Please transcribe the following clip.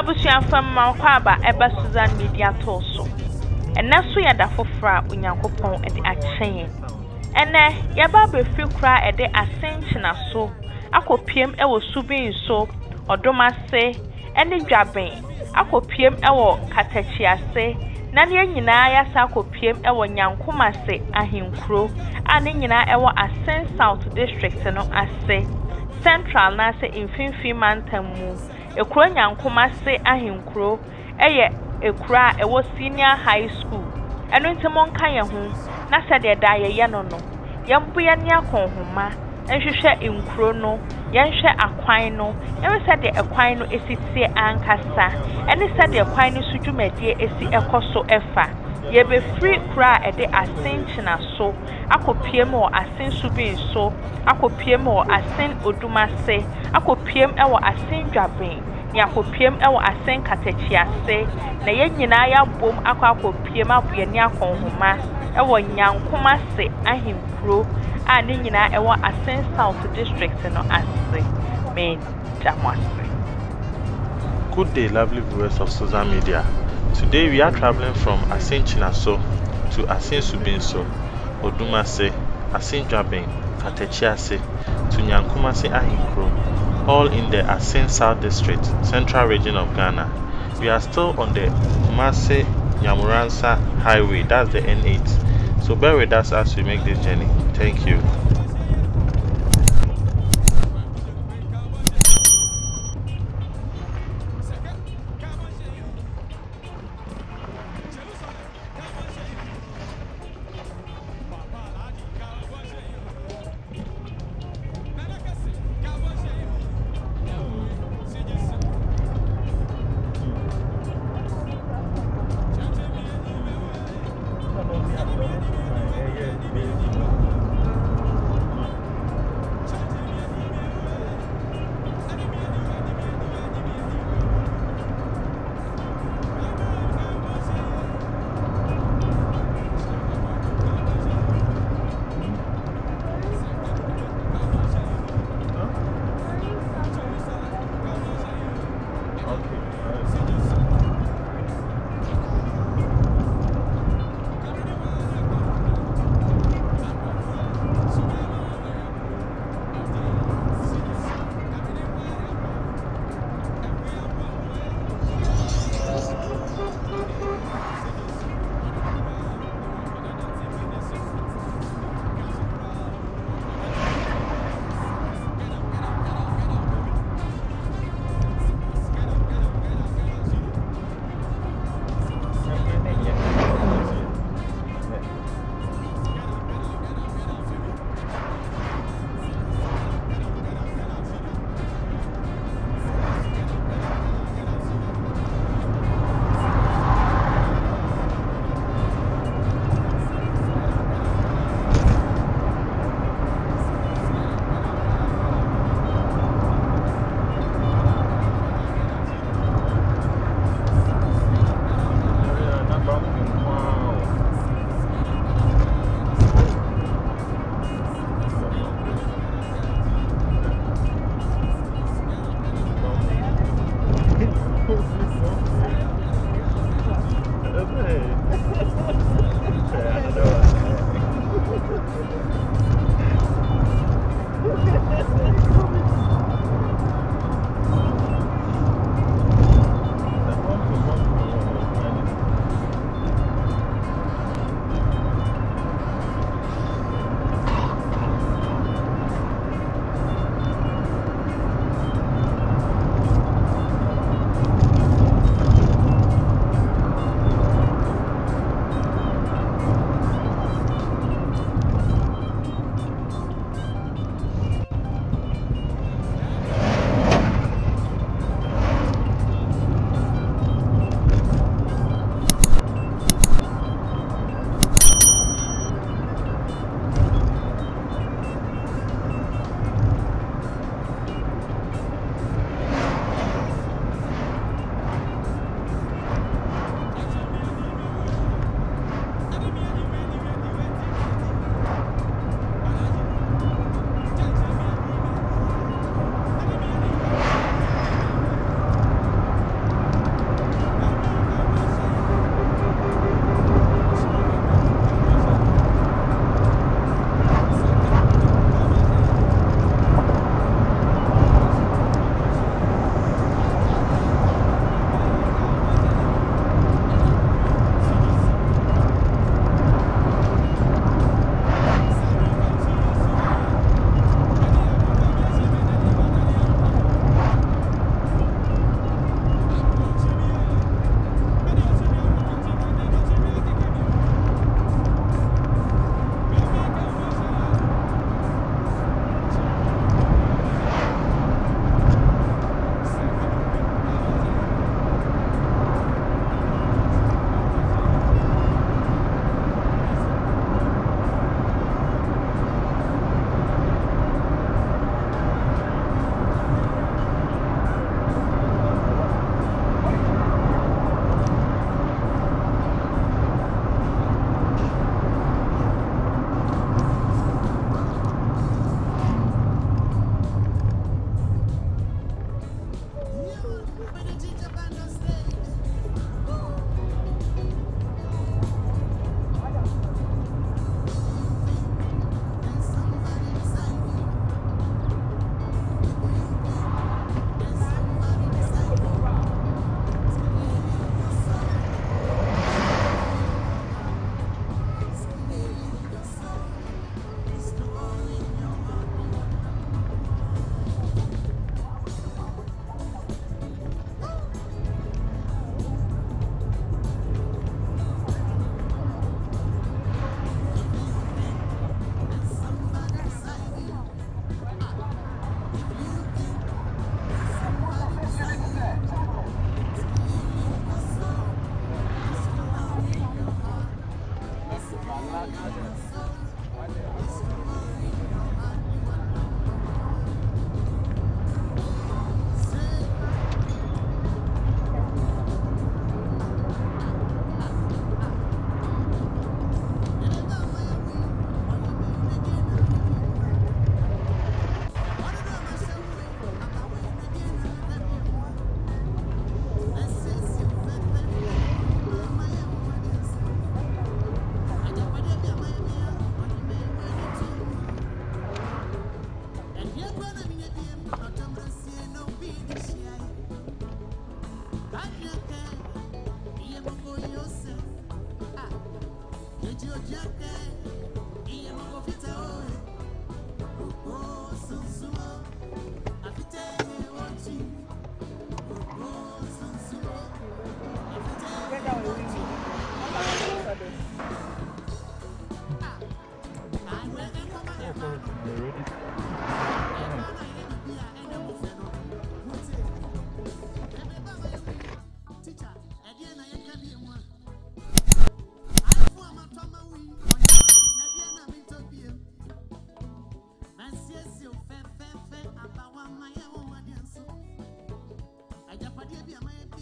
Abusia fama kwaba eba Susan Media Toso. Ena so yada fofra Onyankopon ede achen. Ene yaba befi kra ede asenchina so. Akopiem ewo subin so odomase ene dwaben. Akopiem ewo katachiase. Na ne nyina ya sa akopiem ewo Nyankomase ahenkro. Ane nyina ewo Asen South District no ase. Central na se Imfinfi Mantamu. Ekro Nyankomase ahenkro eye ekra ewo senior high school. Eno ntemo nka ye ho na se de da ye no no. Yambu ya ne akonhoma nhwehwe enkro no yenhwe akwan no ewe se de ekwan no esitie ankasa ene se de ekwan no sudwumadie esi ekoso efa ye be free kra ede asenchina so akopiem o asen subin so akopiem o asen odumase akopiem ewo asen dwaben ni akopiem ewo asen katachiase na ye nyina ya bom akopiem aboye ni akonhoma ewo Nyankomase ahenkro a ne nyina ewo Asen South District no ase men jamwase. Good day, lovely viewers of Susan Media. Today we are traveling from Asen Chinaso to Asen Subinso, Odumase, Asen Dwaben, Katechiase to Nyankomase Ahenkro, all in the Asen South District, Central Region of Ghana. We are still on the Kumase Nyamuransa Highway, that's the N8. So bear with us as we make this journey. Thank you.